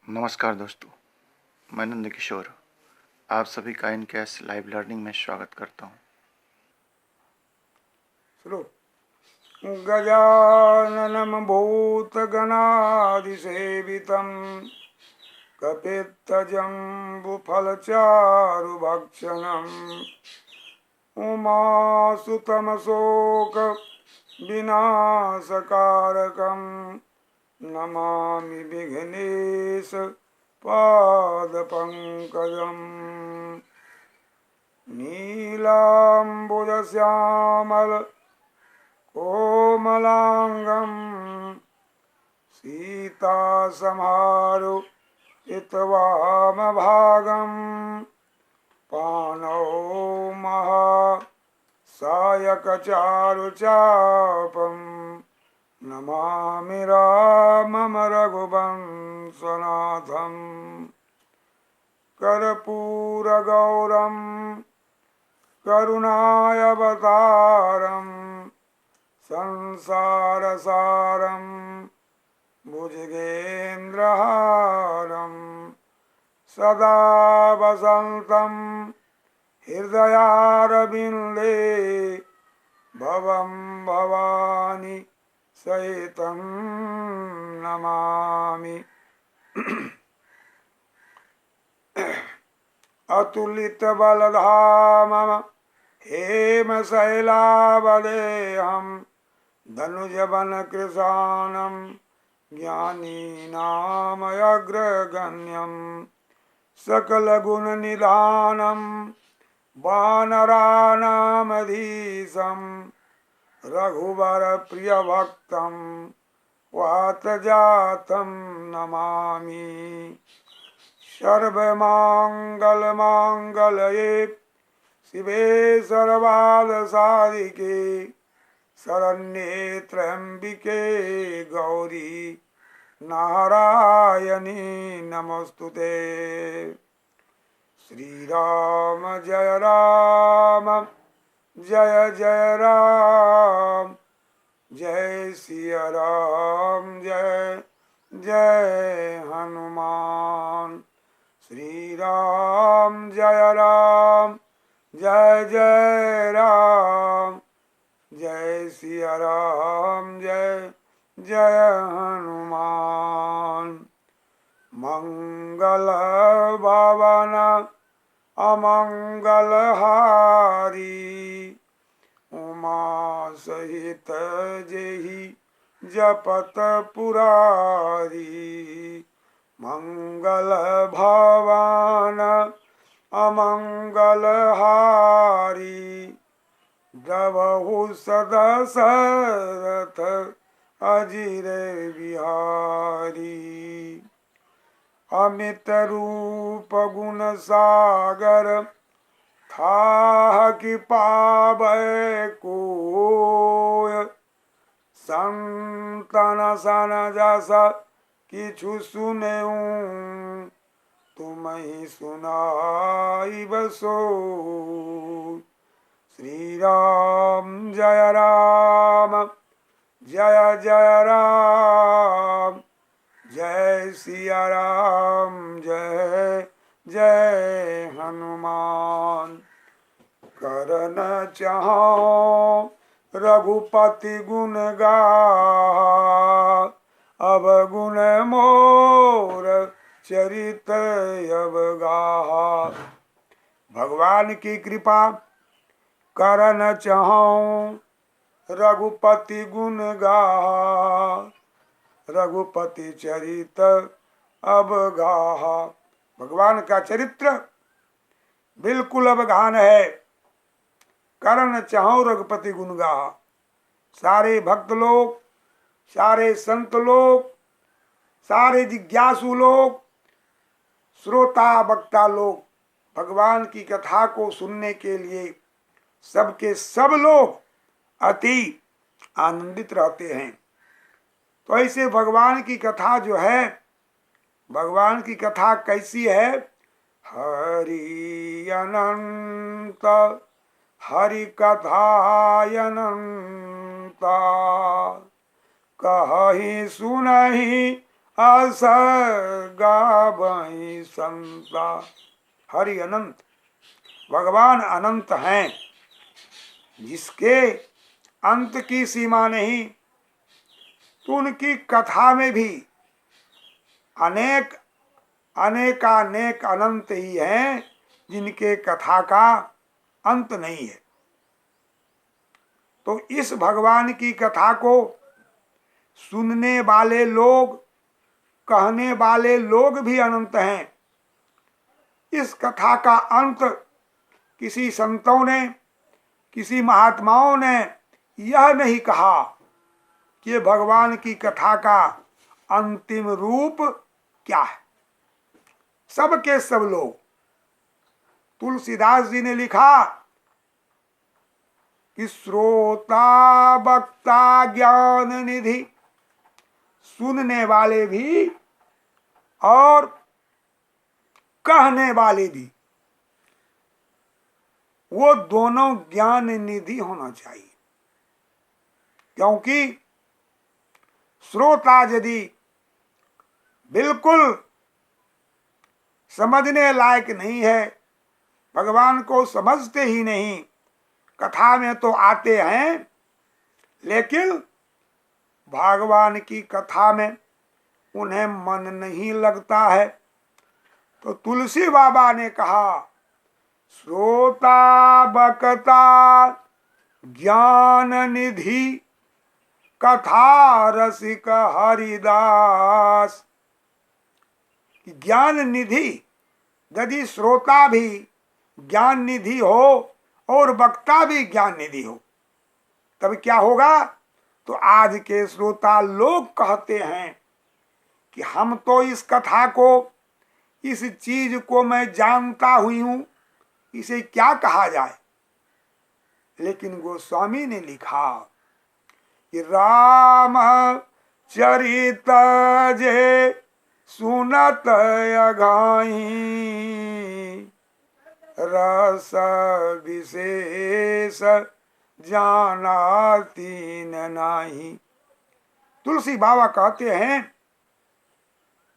नमस्कार दोस्तों, मैं नंद किशोर आप सभी का इनकेस लाइव लर्निंग में स्वागत करता हूँ। गजाननं भूतगणादिसेवितं कपित्थजम्बुफलचारुभक्षणम् उमासुतमशोकविनाशकारकं नमामि विघ्नेश पादपङ्कजम् नीलाम्बुजश्यामल कोमलांगं सीतासमारुहितवामभागं पाणौ महासायकचारुचापं नमामि रामं रघुवंशनाथं कर्पूरगौरं करुणावतारम् संसारसारं भुजगेन्द्रहारं सदा वसन्तं हृदयारविन्दे भवं भवानी सहितं नमामि। अतुलितबलधामं हेमशैलावदेहं धनुजवनकृशानं ज्ञानीनामग्रगण्यं सकलगुणनिधानं वानराणामधीशं रघुवरप्रियभक्तं वातजातं नमामि। सर्वमङ्गलमाङ्गल्ये शिवे सर्वार्थसाधिके शरण्ये त्र्यम्बिके गौरी नारायणी नमोस्तुते। श्रीराम जय राम जय जय राम जय सिया राम जय जय हनुमान। श्री राम जय राम जय जय राम जय सिया राम जय जय हनुमान। मंगल भवन अमंगल हारी उमा सहित जेहि जपत पुरारी। मंगल भवन अमंगल हारी द्रवहु सदशरथ अजिर बिहारी। अमित रूप गुण सागर थाह कि पावै कोय संतन सन जस किछु सुनऊं तुम्हि सुनाई बसो। श्री राम जय राम जय जय राम जय सिया राम जय जय हनुमान। करन चाहो रघुपति गुण गा अवगुण मोर चरित अवगाहा। भगवान की कृपा करन चाहूं रघुपति गुण गाहा रघुपति चरित अवगाहा। भगवान का चरित्र बिल्कुल अवगाहन है। करन चाहूं रघुपति गुण गाहा। सारे भक्त लोग, सारे संत लोग, सारे जिज्ञासु लोग, श्रोता वक्ता लोग भगवान की कथा को सुनने के लिए सबके सब लोग अति आनंदित रहते हैं। तो ऐसे भगवान की कथा जो है, भगवान की कथा कैसी है? हरि अनंत हरि कथायनंता कहि सुनहि अस गावई संता। हरि अनंत, भगवान अनंत हैं, जिसके अंत की सीमा नहीं। तो उनकी कथा में भी अनेक अनेकानेक अनंत ही हैं, जिनके कथा का अंत नहीं है। तो इस भगवान की कथा को सुनने वाले लोग, कहने वाले लोग भी अनंत हैं। इस कथा का अंत किसी संतों ने, किसी महात्माओं ने यह नहीं कहा कि भगवान की कथा का अंतिम रूप क्या है। सब के सब लोग, तुलसीदास जी ने लिखा कि श्रोता वक्ता ज्ञान निधि, सुनने वाले भी और कहने वाले भी, वो दोनों ज्ञान निधि होना चाहिए। क्योंकि श्रोता यदि बिल्कुल समझने लायक नहीं है, भगवान को समझते ही नहीं, कथा में तो आते हैं लेकिन भगवान की कथा में उन्हें मन नहीं लगता है, तो तुलसी बाबा ने कहा श्रोता बकता ज्ञान निधि कथा रसिक हरिदास। ज्ञान निधि, यदि श्रोता भी ज्ञान निधि हो और वक्ता भी ज्ञान निधि हो, तब क्या होगा? तो आज के श्रोता लोग कहते हैं कि हम तो इस कथा को, इस चीज को मैं जानता हुई हूं, इसे क्या कहा जाए। लेकिन गोस्वामी ने लिखा कि राम चरित जे सुनत अघाई, रस विशेष जाना तीन नाही। तुलसी बाबा कहते हैं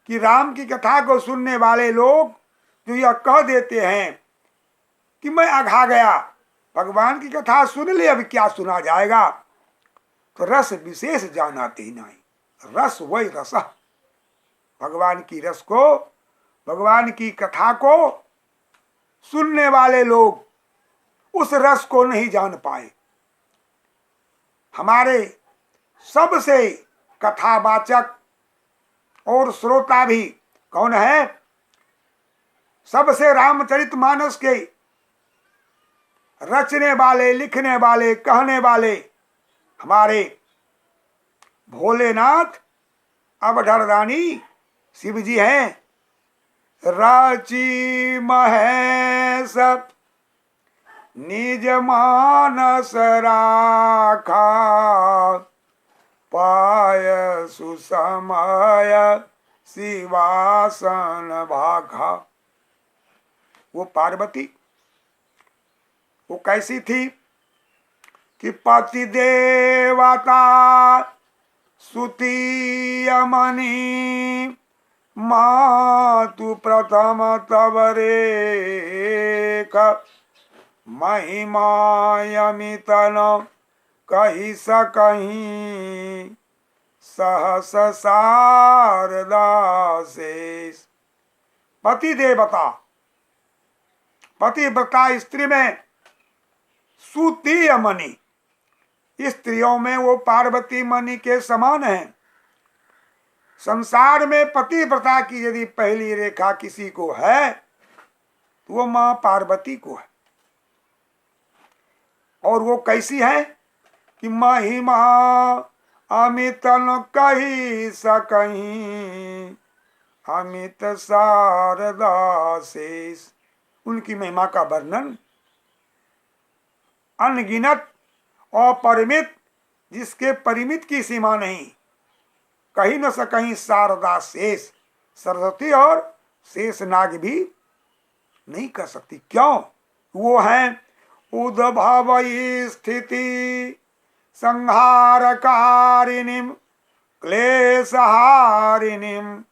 कि राम की कथा को सुनने वाले लोग जो यह कह देते हैं कि मैं अघा गया, भगवान की कथा सुन ले, अब क्या सुना जाएगा, तो रस विशेष जानाते ही नहीं। रस वही रस, भगवान की रस को, भगवान की कथा को सुनने वाले लोग उस रस को नहीं जान पाए। हमारे सबसे कथावाचक और श्रोता भी कौन है? सबसे रामचरितमानस के रचने वाले, लिखने वाले, कहने वाले हमारे भोलेनाथ अवधर रानी शिव जी हैं। रचि महेश निज मानस राखा, पाय सुसमय शिवासन भाखा। वो पार्वती, वो कैसी थी कि पति देवता सुती अमनी, मातु प्रथम तव रेख, महिमायमित न कही सकहीं, सहस शारदा शेष। पति देवता, पतिव्रता स्त्री में सूती मणि, स्त्रियों में वो पार्वती मणि के समान है। संसार में पतिव्रता की यदि पहली रेखा किसी को है तो वो मां पार्वती को है। और वो कैसी है कि महिमा अमित न कही सकहीं, अमित शारदा शेष। उनकी महिमा का वर्णन अनगिनत, अपरिमित, जिसके परिमित की सीमा नहीं, कहीं न सकहीं शारदा शेष। सरस्वती और शेष नाग भी नहीं कर सकती। क्यों? वो है उद्भव स्थिति संहारकारिणी, क्लेशहारिणीम,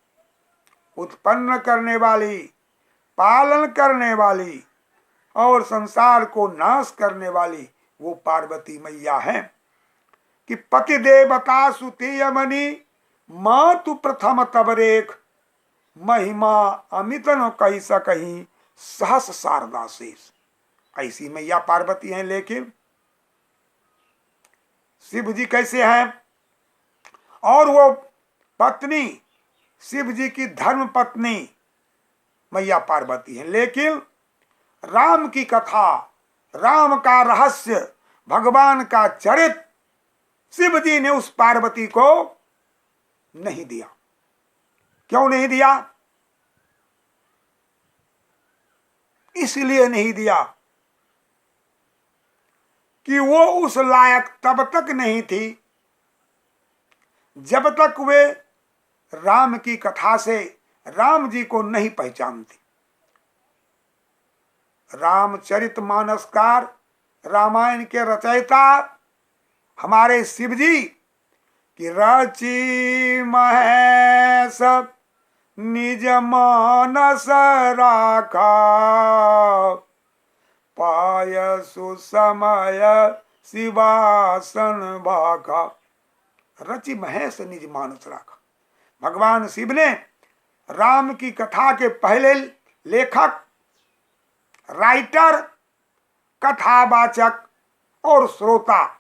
उत्पन्न करने वाली, पालन करने वाली और संसार को नाश करने वाली वो पार्वती मैया है। कि पति देवता सुती यमनी मातु प्रथम तब रेख, महिमा अमित न कही सकही सहस शारदा शेष। ऐसी मैया पार्वती हैं। लेकिन शिव जी कैसे हैं? और वो पत्नी शिव जी की धर्म पत्नी मैया पार्वती है। लेकिन राम की कथा, राम का रहस्य, भगवान का चरित्र शिव जी ने उस पार्वती को नहीं दिया। क्यों नहीं दिया? इसलिए नहीं दिया कि वो उस लायक तब तक नहीं थी जब तक वे राम की कथा से राम जी को नहीं पहचानती। रामचरितमानसकार, रामायण के रचयिता हमारे शिव जी की रची महेश निज मानस राखा, पाय सुसमय शिवासन भाखा। रचि महेश निज मानस राखा। भगवान शिव ने राम की कथा के पहले लेखक, राइटर, कथावाचक और श्रोता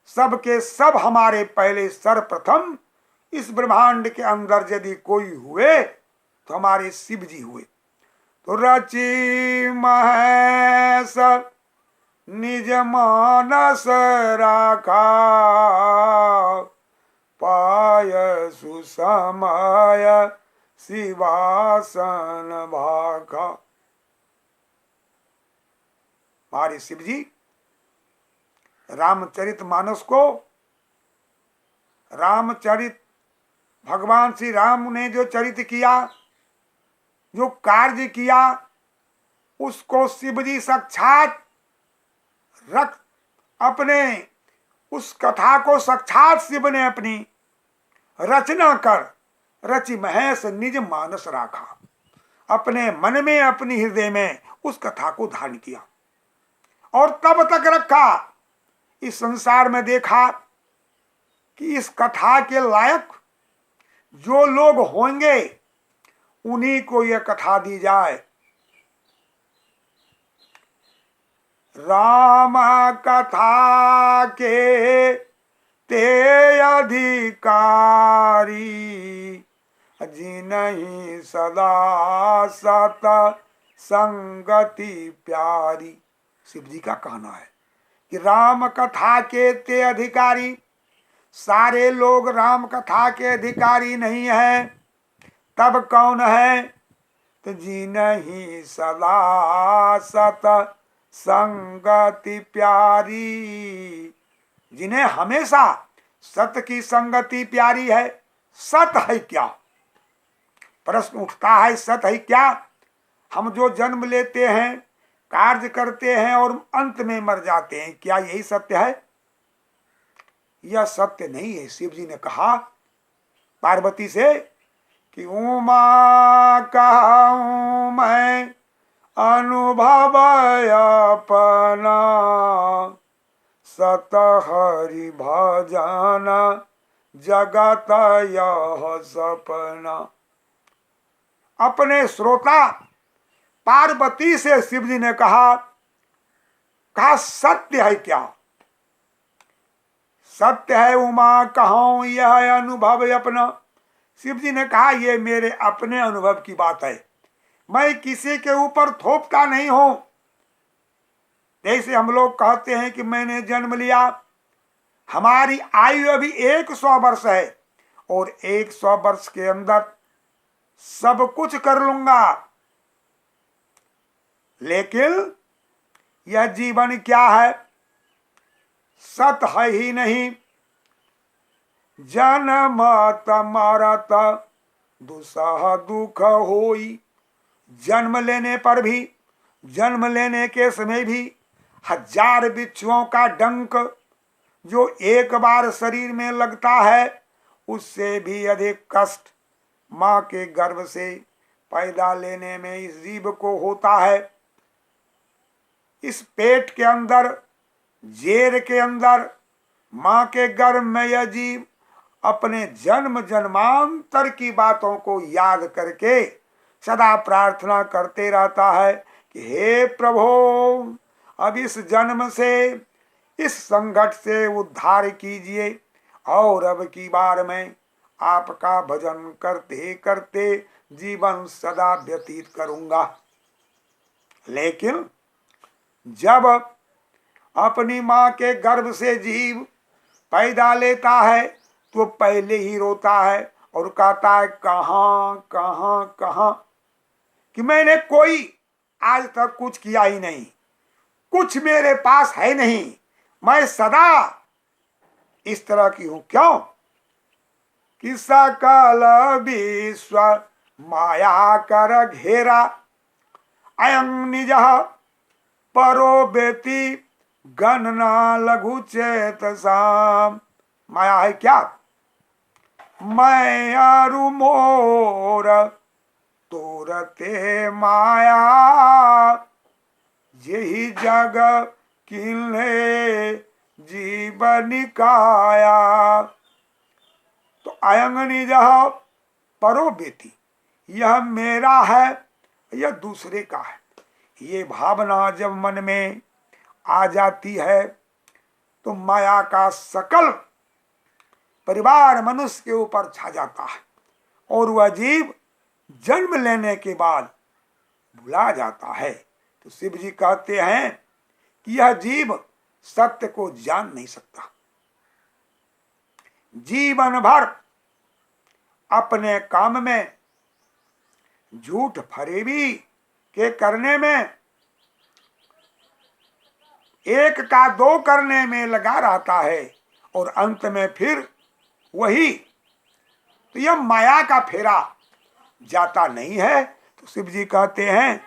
सबके सब हमारे पहले सर्वप्रथम इस ब्रह्मांड के अंदर यदि कोई हुए तो हमारे शिव जी हुए। तो रचि महेश निज मानस राखा, पाय सुसमय शिवासन भाखा। हमारे शिव जी रामचरितमानस को, रामचरित भगवान श्री राम ने जो चरित्र किया, जो कार्य किया, उसको शिव जी साक्षात रख अपने उस कथा को साक्षात शिव ने अपनी रचना कर रचि महेश निज मानस राखा। अपने मन में, अपनी हृदय में उस कथा को धारण किया और तब तक रखा। इस संसार में देखा कि इस कथा के लायक जो लोग होंगे उन्हीं को यह कथा दी जाए। राम कथा के ते अधिकारी, जिन्हीं सदा सत संगति प्यारी। शिव जी का कहना है कि राम कथा के ते अधिकारी, सारे लोग राम कथा के अधिकारी नहीं हैं। तब कौन है? तो जिन्हीं सदा सत संगति प्यारी, जिन्हें हमेशा सत की संगति प्यारी है। सत है क्या? प्रश्न उठता है, सत है क्या? हम जो जन्म लेते हैं, कार्य करते हैं और अंत में मर जाते हैं, क्या यही सत्य है? यह सत्य नहीं है। शिव जी ने कहा पार्वती से कि उमा कहूं मैं अनुभव अपना, सत हरि भजन जगत यह सपना। अपने श्रोता पार्वती से शिव जी ने कहा सत्य है क्या? सत्य है उमा कहूं यह अनुभव अपना। शिव जी ने कहा ये मेरे अपने अनुभव की बात है, मैं किसी के ऊपर थोपता नहीं हूं। जैसे हम लोग कहते हैं कि मैंने जन्म लिया, हमारी आयु अभी 100 वर्ष है और 100 वर्ष के अंदर सब कुछ कर लूंगा, लेकिन यह जीवन क्या है? सत है ही नहीं। जन्मत मरत दुसह दुख होई। जन्म लेने पर भी, जन्म लेने के समय भी 1000 बिच्छुओं का डंक जो एक बार शरीर में लगता है, उससे भी अधिक कष्ट माँ के गर्भ से पैदा लेने में इस जीव को होता है। इस पेट के अंदर, जेर के अंदर, माँ के गर्भ में यह जीव अपने जन्म जन्मांतर की बातों को याद करके सदा प्रार्थना करते रहता है कि हे प्रभु, अब इस जन्म से, इस संकट से उद्धार कीजिए और अब की बार में आपका भजन करते करते जीवन सदा व्यतीत करूंगा। लेकिन जब अपनी माँ के गर्भ से जीव पैदा लेता है तो पहले ही रोता है और कहता है कहाँ कहाँ कहाँ, कि मैंने कोई आज तक कुछ किया ही नहीं, कुछ मेरे पास है नहीं, मैं सदा इस तरह की हूं। क्यों? कि सकल विश्व माया कर घेरा, अयं निज परो बेति गणना लघु चेतसा। माया है क्या? मैं अरु मोर तोरते माया, यही जग किन्हे जीवन काया। तो अयं निज परो बेति, यह मेरा है, यह दूसरे का है। ये भावना जब मन में आ जाती है तो माया का सकल परिवार मनुष्य के ऊपर छा जाता है और वह जीव जन्म लेने के बाद भुला जाता है। तो शिव जी कहते हैं कि यह जीव सत्य को जान नहीं सकता, जीवन भर अपने काम में झूठ फरेबी के करने में, एक का दो करने में लगा रहता है और अंत में फिर वही, तो यह माया का फेरा जाता नहीं है। तो शिव जी कहते हैं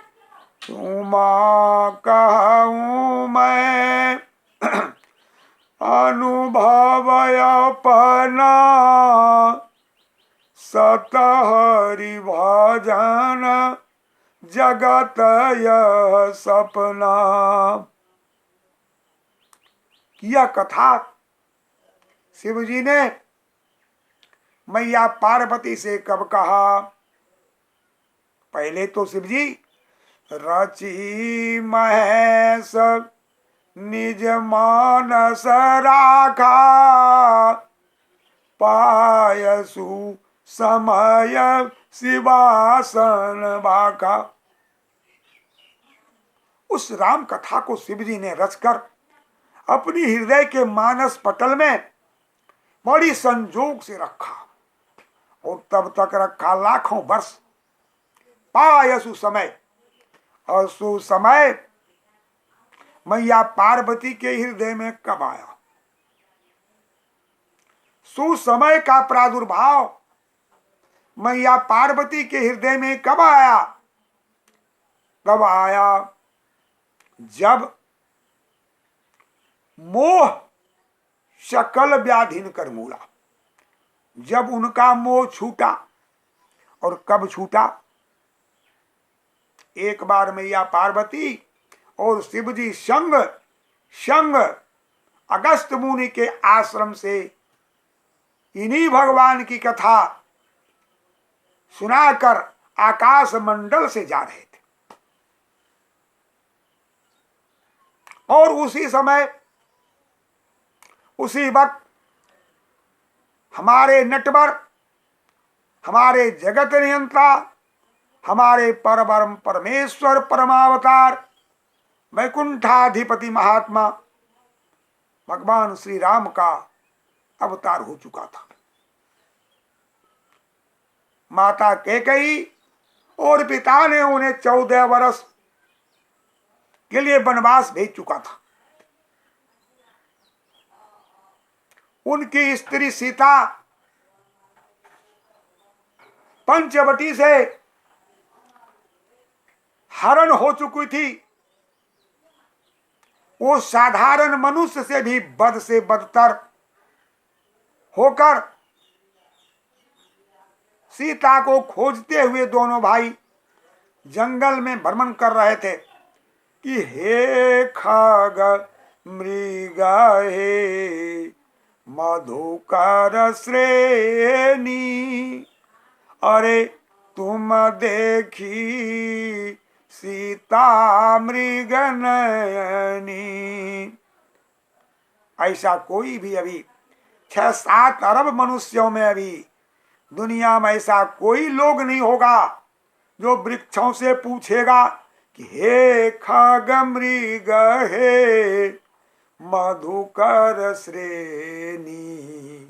तुमा कहूँ मैं अनुभव अपना, सत हरि भजन जगत यह सपना। यह कथा शिव जी ने मैया पार्वती से कब कहा? पहले तो शिव जी रची महेश निज मानस राखा, पायसु समय शिवासन बाका। उस राम कथा को शिव जी ने रचकर अपनी हृदय के मानस पटल में बड़ी संजोग से रखा और तब तक रखा लाखों वर्ष। पायसु समय, और सु समय मैया पार्वती के हृदय में कब आया? सुसमय का प्रादुर्भाव मैया पार्वती के हृदय में कब आया? कब आया? जब मोह सकल व्याधिन कर मूला, जब उनका मोह छूटा। और कब छूटा? एक बार मैया पार्वती और शिव जी संग अगस्त मुनि के आश्रम से इन्हीं भगवान की कथा सुनाकर आकाश मंडल से जा रहे थे और उसी समय, उसी वक्त हमारे नटवर, हमारे जगत नियंता, हमारे परब्रह्म परमेश्वर परमावतार वैकुंठाधिपति महात्मा भगवान श्री राम का अवतार हो चुका था। माता कैकेयी और पिता ने उन्हें 14 वर्ष के लिए वनवास भेज चुका था। उनकी स्त्री सीता पंचवटी से हरण हो चुकी थी। वो साधारण मनुष्य से भी बद से बदतर होकर सीता को खोजते हुए दोनों भाई जंगल में भ्रमण कर रहे थे कि हे खग मृग हे मधुकर श्रेणी, अरे तुम देखी सीता मृग नयनी। ऐसा कोई भी अभी 6-7 अरब मनुष्यों में अभी दुनिया में ऐसा कोई लोग नहीं होगा जो वृक्षों से पूछेगा कि हे खग मृग हे मधुकर श्रेणी,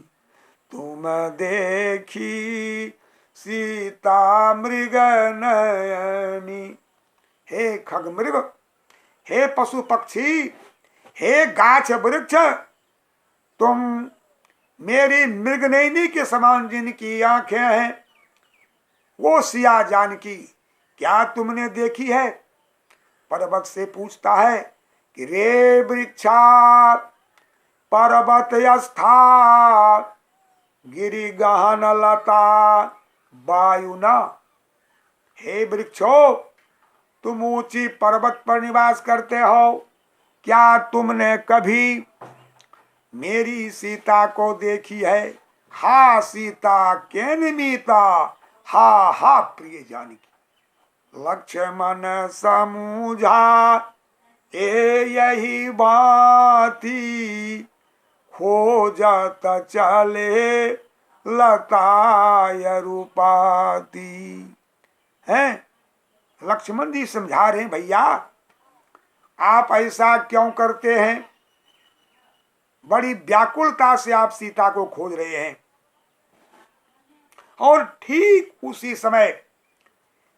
तुम देखी सीता मृग नयनी। हे खग मृग, हे पशु पक्षी, हे गाछ वृक्ष, तुम मेरी मृगनयनी के समान जिनकी आंखें हैं, वो सिया जानकी क्या तुमने देखी है? पर्वत से पूछता है कि रे वृक्षा पर्वत यस्था गिरि गहन लता वायुना। हे वृक्षो, तुम ऊंची पर्वत पर निवास करते हो, क्या तुमने कभी मेरी सीता को देखी है? हा सीता के निमिता, हा हा प्रिय जानकी। लक्ष्मण समूझा ए यही बाती, खोजत चले लताय रूपाती। हैं लक्ष्मण जी समझा रहे हैं, भैया आप ऐसा क्यों करते हैं? बड़ी व्याकुलता से आप सीता को खोज रहे हैं। और ठीक उसी समय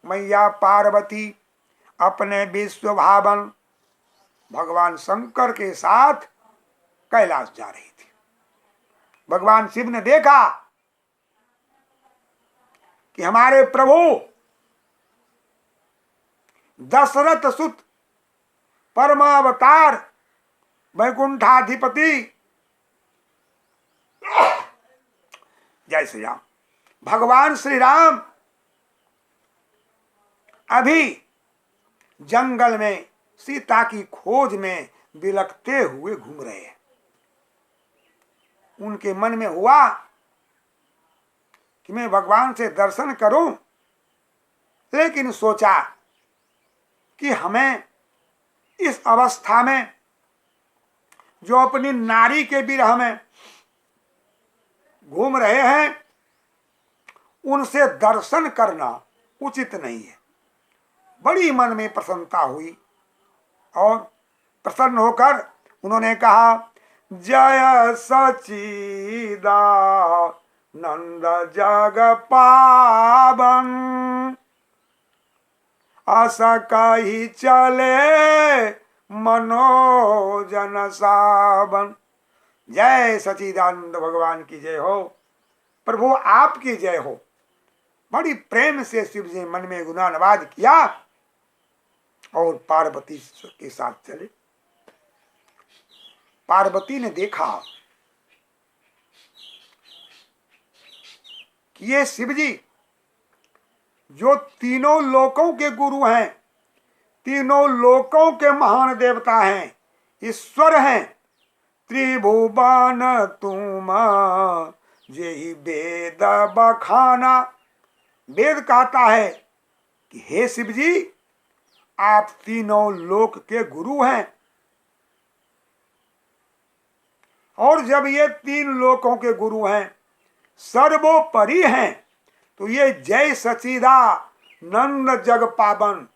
मैया पार्वती अपने विश्व भावन भगवान शंकर के साथ कैलाश जा रही थी। भगवान शिव ने देखा कि हमारे प्रभु दशरथ सुत परमावतार वैकुंठाधिपति जय श्री राम भगवान श्री राम अभी जंगल में सीता की खोज में बिलखते हुए घूम रहे हैं। उनके मन में हुआ कि मैं भगवान से दर्शन करूं, लेकिन सोचा कि हमें इस अवस्था में जो अपनी नारी के विरह में घूम रहे हैं, उनसे दर्शन करना उचित नहीं है। बड़ी मन में प्रसन्नता हुई और प्रसन्न होकर उन्होंने कहा, जय सचिदा नंद जग पावन, आशा कही चले मनोजन सावन। जय सचिदानंद भगवान की जय हो, प्रभु आपकी जय हो। बड़ी प्रेम से शिव जी मन में गुणानुवाद किया और पार्वती के साथ चले। पार्वती ने देखा कि ये शिव जी जो तीनों लोकों के गुरु हैं, तीनों लोकों के महान देवता हैं, ईश्वर हैं, त्रिभुवन तुम जेहि वेद बखाना। वेद कहता है कि हे शिव जी आप तीनों लोक के गुरु हैं, और जब ये तीन लोकों के गुरु हैं, सर्वोपरि हैं, तो ये जय सचिदा नंद जग पावन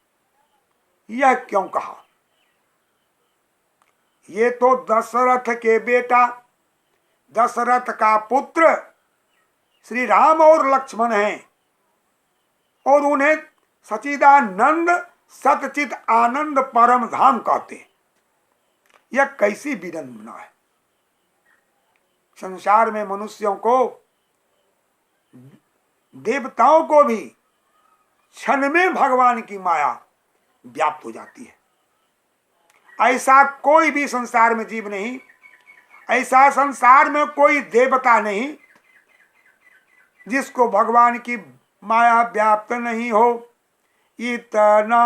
यह क्यों कहा? ये तो दशरथ के बेटा, दशरथ का पुत्र श्री राम और लक्ष्मण हैं, और उन्हें सचिदानंद सतचित आनंद परम धाम कहते हैं। यह कैसी विडंबना है। संसार में मनुष्यों को, देवताओं को भी क्षण में भगवान की माया व्याप्त हो जाती है। ऐसा कोई भी संसार में जीव नहीं, ऐसा संसार में कोई देवता नहीं जिसको भगवान की माया व्याप्त नहीं हो, इतना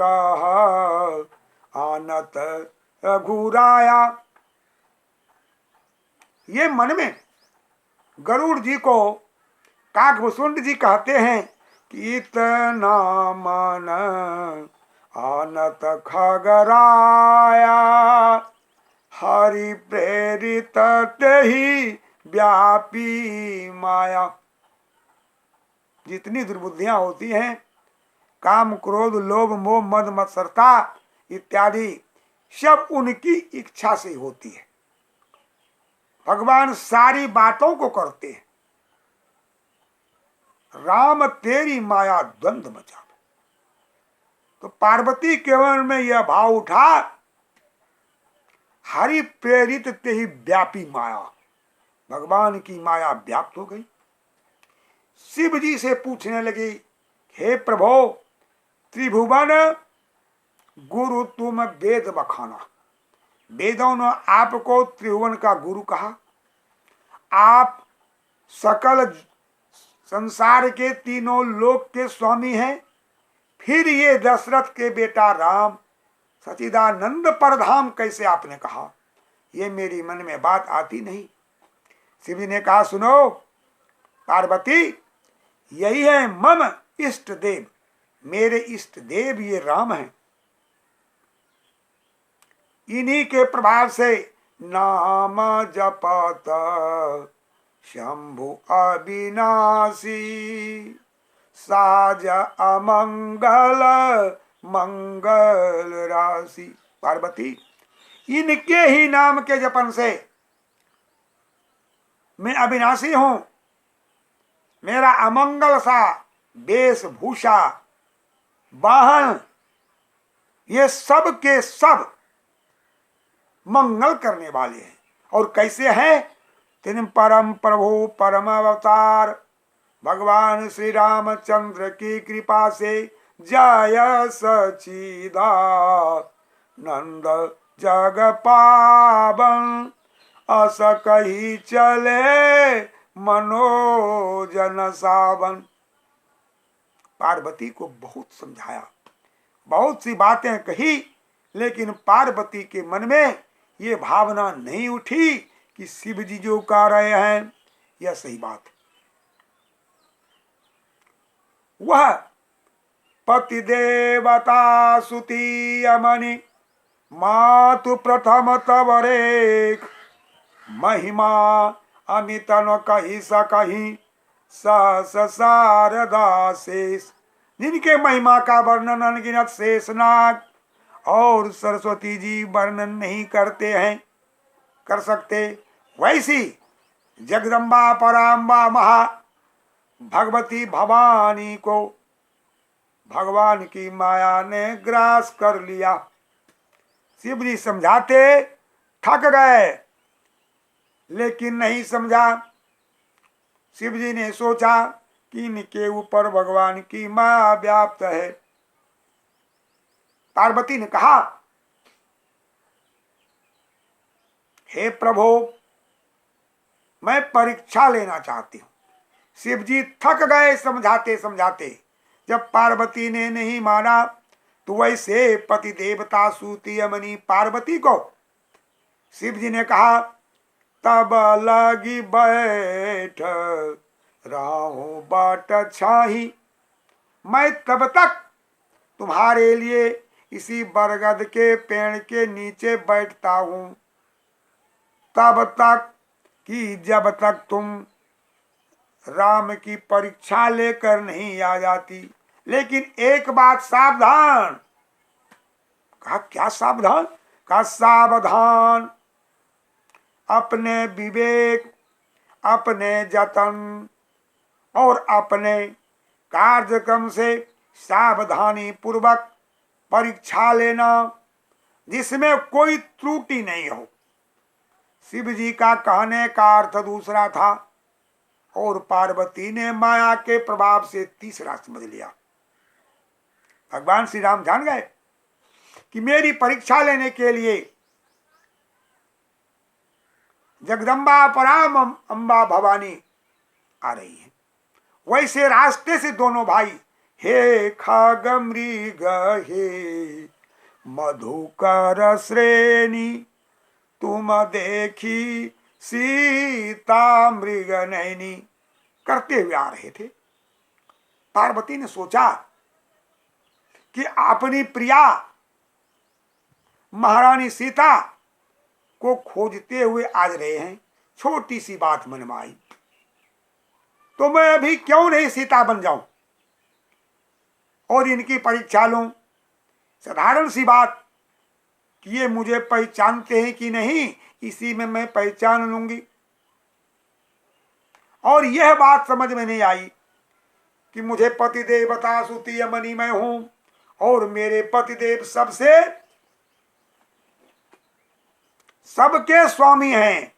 कह आनत रघुराया। ये मन में गरुड़ जी को काकभूषुंड जी कहते हैं कि इतना मन आनत खगराया, हरि प्रेरित ही व्यापी माया। जितनी दुर्बुद्धियां होती हैं, काम क्रोध लोभ मोह मद मत्सरता इत्यादि, सब उनकी इच्छा से होती है। भगवान सारी बातों को करते हैं। राम तेरी माया द्वंद्व मचा। तो पार्वती के मन में यह भाव उठा, हरि प्रेरित ते ही व्यापी माया, भगवान की माया व्याप्त हो गई। शिव जी से पूछने लगी, हे प्रभो, त्रिभुवन गुरु तुम वेद बखाना। वेदों ने आपको त्रिभुवन का गुरु कहा। आप सकल संसार के तीनों लोक के स्वामी हैं। फिर ये दशरथ के बेटा राम सचिदानंद परधाम कैसे आपने कहा? ये मेरी मन में बात आती नहीं। शिव जी ने कहा, सुनो पार्वती, यही है मम इष्ट देव, मेरे इष्ट देव ये राम हैं। इन्हीं के प्रभाव से नाम जपत शंभु अविनाशी, साज अमंगल मंगल राशि। पार्वती, इनके ही नाम के जपन से मैं अविनाशी हूं। मेरा अमंगल सा वेशभूषा, वाहन, ये सब के सब मंगल करने वाले हैं। और कैसे हैं? तीन परम प्रभु परम अवतार भगवान श्री रामचंद्र की कृपा से जय सचिदा नंद जग पावन, अस कही चले मनोजन सावन। पार्वती को बहुत समझाया, बहुत सी बातें कही, लेकिन पार्वती के मन में ये भावना नहीं उठी कि शिव जी जो कह रहे हैं यह सही बात है। वह पति देवता सुती अमनि मातु प्रथम तवरेक, महिमा अमित न कही सकही सहस शारदा शेष। जिनके महिमा का वर्णन अनगिनत शेषनाग और सरस्वती जी वर्णन नहीं करते हैं, कर सकते, वैसी जगदम्बा पराम्बा महा भगवती भवानी को भगवान की माया ने ग्रास कर लिया। शिव जी समझाते थक गए, लेकिन नहीं समझा। शिव जी ने सोचा कि इनके ऊपर भगवान की माया व्याप्त है। पार्वती ने कहा, हे प्रभु, मैं परीक्षा लेना चाहती हूं। शिव जी थक गए समझाते समझाते। जब पार्वती ने नहीं माना तो वैसे पति देवता सूती अमनी पार्वती को शिव जी ने कहा, तब लगी बैठ राहू बाट छाही। मैं तब तक तुम्हारे लिए इसी बरगद के पेड़ के नीचे बैठता हूं, तब तक कि जब तक तुम राम की परीक्षा लेकर नहीं आ जाती। लेकिन एक बात सावधान। कहा, क्या सावधान? कहा, सावधान, अपने विवेक, अपने जतन और अपने कार्यक्रम से सावधानी पूर्वक परीक्षा लेना, जिसमें कोई त्रुटि नहीं हो। शिव जी का कहने का अर्थ दूसरा था और पार्वती ने माया के प्रभाव से तीसरा समझ लिया। भगवान श्री राम जान गए कि मेरी परीक्षा लेने के लिए जगदम्बा पराम अम्बा भवानी आ रही है। वैसे रास्ते से दोनों भाई, हे खग मृग हे मधुकर श्रेणी, तुम देखी सीता मृग नैनी करते हुए आ रहे थे। पार्वती ने सोचा कि अपनी प्रिया महारानी सीता को खोजते हुए आज रहे हैं, छोटी सी बात मन में आई, तो मैं अभी क्यों नहीं सीता बन जाऊं और इनकी परीक्षा लूं। साधारण सी बात कि ये मुझे पहचानते हैं कि नहीं, इसी में मैं पहचान लूंगी। और यह बात समझ में नहीं आई कि मुझे पतिदेवता सुती मणि मैं हूं और मेरे पतिदेव सबके स्वामी हैं।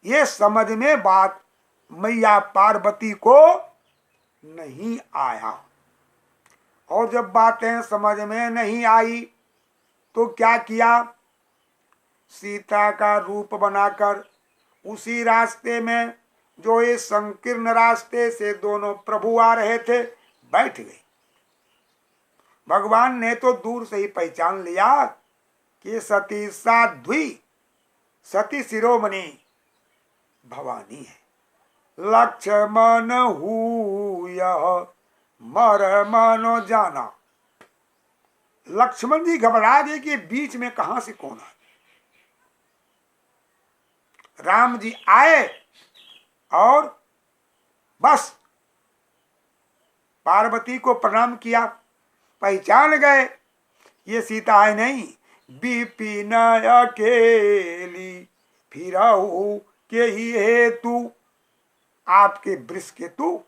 ये समझ में बात मैया पार्वती को नहीं आया। और जब बातें समझ में नहीं आई तो क्या किया, सीता का रूप बनाकर उसी रास्ते में जो इस संकीर्ण रास्ते से दोनों प्रभु आ रहे थे बैठ गई। भगवान ने तो दूर से ही पहचान लिया कि सती साध्वी सती शिरोमणि भवानी है। लक्ष्मण यह मर मनो जाना। लक्ष्मण जी घबरा गए कि बीच में कहां से कौन आ। राम जी आए और बस पार्वती को प्रणाम किया, पहचान गए ये सीता है नहीं। विपिन अकेली फिरहु के ही हेतु, आपके वृष के तू,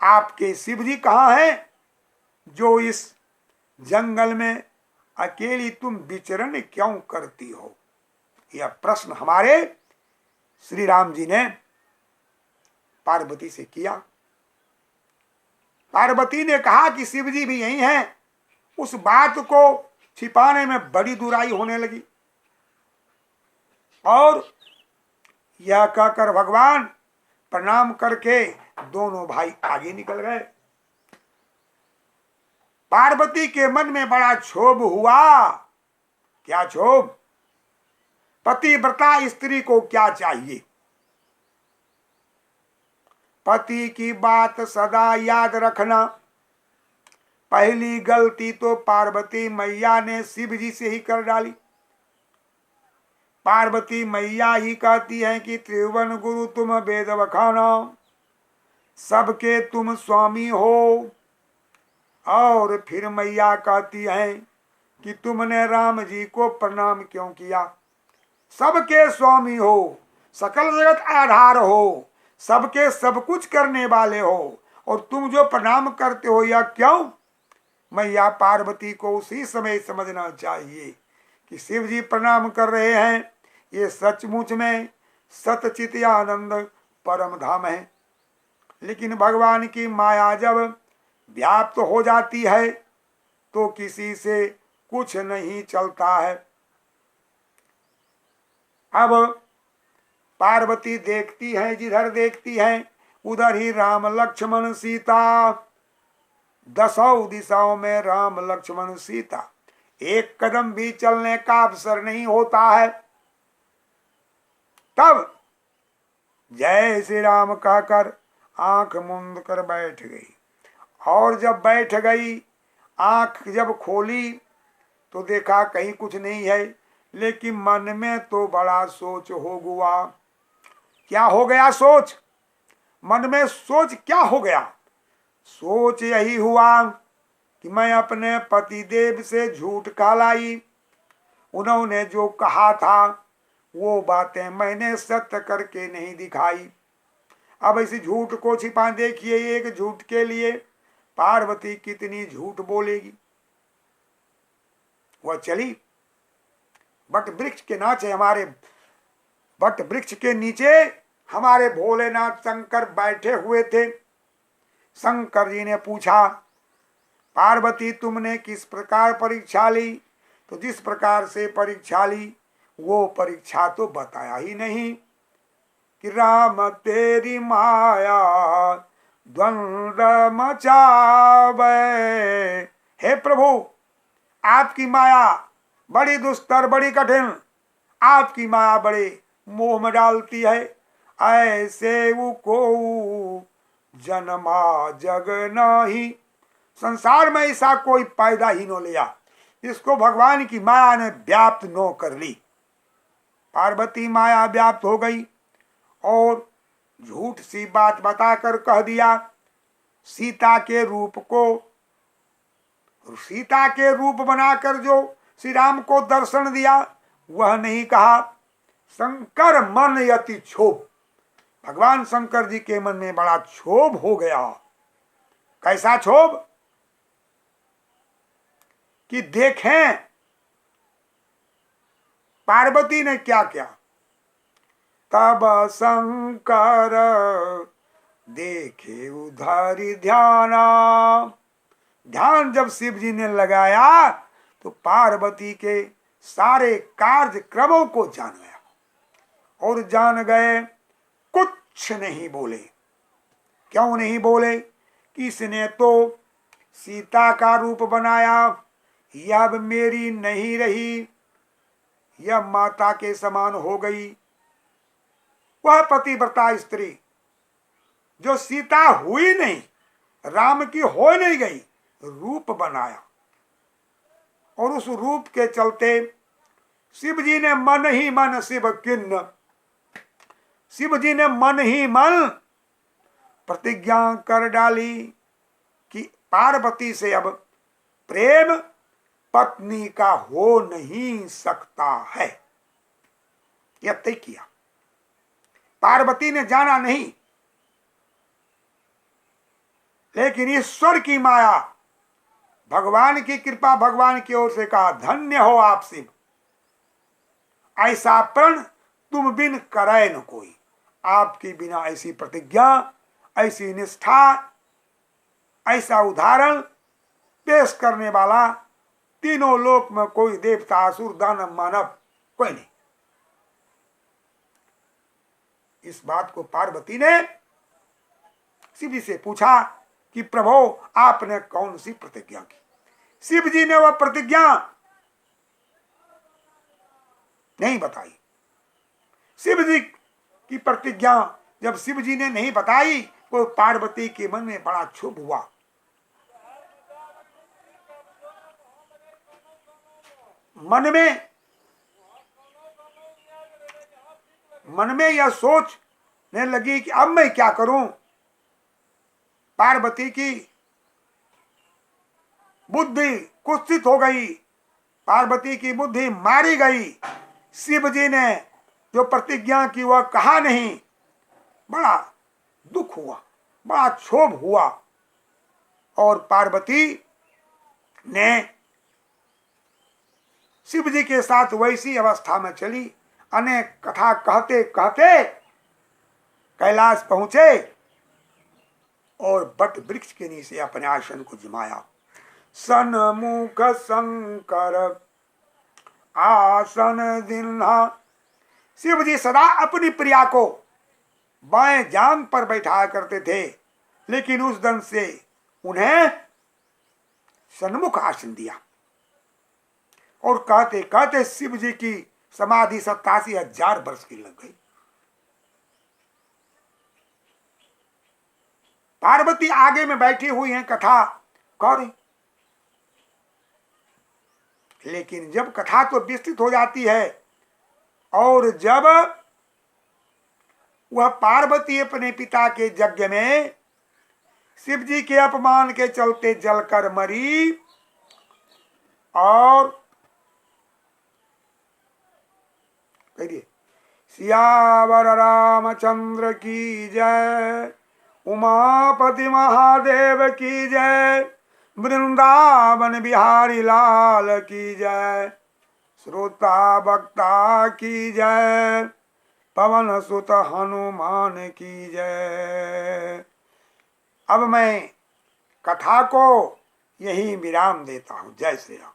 आपके शिव जी कहाँ हैं जो इस जंगल में अकेली तुम विचरण क्यों करती हो। यह प्रश्न हमारे श्री राम जी ने पार्वती से किया। पार्वती ने कहा कि शिव जी भी यही हैं। उस बात को छिपाने में बड़ी दुराई होने लगी और यह कहकर भगवान प्रणाम करके दोनों भाई आगे निकल गए। पार्वती के मन में बड़ा क्षोभ हुआ। क्या क्षोभ, पतिव्रता स्त्री को क्या चाहिए, पति की बात सदा याद रखना। पहली गलती तो पार्वती मैया ने शिव जी से ही कर डाली। पार्वती मैया ही कहती हैं कि त्रिभुवन गुरु तुम वेद बखाना, सबके तुम स्वामी हो। और फिर मैया कहती हैं कि तुमने राम जी को प्रणाम क्यों किया। सबके स्वामी हो, सकल जगत आधार हो, सबके सब कुछ करने वाले हो, और तुम जो प्रणाम करते हो यह क्यों। मैया पार्वती को उसी समय समझना चाहिए कि शिव जी प्रणाम कर रहे हैं, ये सचमुच में सतचित आनंद परम धाम है। लेकिन भगवान की माया जब व्याप्त हो जाती है तो किसी से कुछ नहीं चलता है। अब पार्वती देखती है, जिधर देखती है उधर ही राम लक्ष्मण सीता, दसों दिशाओं में राम लक्ष्मण सीता, एक कदम भी चलने का अवसर नहीं होता है। तब जय श्री राम कहकर आंख मूंद कर बैठ गई। और जब बैठ गई, आंख जब खोली तो देखा कहीं कुछ नहीं है, लेकिन मन में तो बड़ा सोच हो गुआ। क्या हो गया सोच, मन में सोच क्या हो गया। सोच यही हुआ कि मैं अपने पतिदेव से झूठ का लाई। उन्होंने जो कहा था वो बातें मैंने सत्य करके नहीं दिखाई। अब इस झूठ को छिपा, देखिए एक झूठ के लिए पार्वती कितनी झूठ बोलेगी। वह चली बट वृक्ष के नाचे, हमारे बट वृक्ष के नीचे हमारे भोलेनाथ शंकर बैठे हुए थे। शंकर जी ने पूछा, पार्वती तुमने किस प्रकार परीक्षा ली। तो जिस प्रकार से परीक्षा ली वो परीक्षा तो बताया ही नहीं कि राम तेरी माया द्वंद्व मचावे। हे प्रभु, आपकी माया बड़ी दुस्तर, बड़ी कठिन, आपकी माया बड़े मोह में डालती है। ऐसे को जन्मा जग नाही, संसार में ऐसा कोई पैदा ही न लिया इसको भगवान की माया ने व्याप्त न कर ली। पार्वती माया व्याप्त हो गई और झूठ सी बात बताकर कह दिया, सीता के रूप बनाकर जो श्री राम को दर्शन दिया वह नहीं कहा। शंकर मन यति क्षोभ, भगवान शंकर जी के मन में बड़ा क्षोभ हो गया। कैसा क्षोभ कि देखें पार्वती ने क्या किया। तब शंकर देखे उधारी ध्यान जब शिव जी ने लगाया तो पार्वती के सारे कार्यक्रमों को जान गया और जान गए, कुछ नहीं बोले। क्यों नहीं बोले कि इसने तो सीता का रूप बनाया, यह अब मेरी नहीं रही, यह माता के समान हो गई। वह पतिव्रता स्त्री जो सीता हुई नहीं, राम की हो नहीं गई, रूप बनाया और उस रूप के चलते शिव जी ने मन ही मन शिव जी ने मन ही मन प्रतिज्ञा कर डाली कि पार्वती से अब प्रेम पत्नी का हो नहीं सकता है। यह तय किया। पार्वती ने जाना नहीं, लेकिन ईश्वर की माया, भगवान की कृपा, भगवान की ओर से कहा, धन्य हो आप शिव, ऐसा प्रण तुम बिन करे न कोई। आपके बिना ऐसी प्रतिज्ञा, ऐसी निष्ठा, ऐसा उदाहरण पेश करने वाला तीनों लोक में कोई देवता, असुर, दानव, मानव कोई नहीं। इस बात को पार्वती ने शिव जी से पूछा कि प्रभु आपने कौन सी प्रतिज्ञा की। शिव जी ने वह प्रतिज्ञा नहीं बताई। शिव जी की प्रतिज्ञा जब शिव जी ने नहीं बताई तो पार्वती के मन में बड़ा क्षोभ हुआ। मन में यह सोचने लगी कि अब मैं क्या करूं। पार्वती की बुद्धि कुत्सित हो गई, पार्वती की बुद्धि मारी गई। शिव जी ने जो प्रतिज्ञा की वह कहा नहीं। बड़ा दुख हुआ, बड़ा क्षोभ हुआ और पार्वती ने शिव जी के साथ वैसी अवस्था में चली। अनेक कथा कहते कहते कैलाश पहुंचे और बट वृक्ष के नीचे अपने आसन को जमाया। सन्मुख शंकर आसन दिन्हा। शिव जी सदा अपनी प्रिया को बाएं जांग पर बैठाया करते थे, लेकिन उस दिन से उन्हें सन्मुख आसन दिया और कहते कहते शिव जी की समाधि 87,000 वर्ष की लग गई। पार्वती आगे में बैठी हुई हैं, कथा कह रही, लेकिन जब कथा तो विस्तृत हो जाती है और जब वह पार्वती अपने पिता के यज्ञ में शिव जी के अपमान के चलते जलकर मरी और कहिए सियावर रामचंद्र की जय, उमापति महादेव की जय, वृंदावन बिहारी लाल की जय, श्रोता भक्ता की जय, पवन सुत हनुमान की जय। अब मैं कथा को यही विराम देता हूँ। जय श्री राम।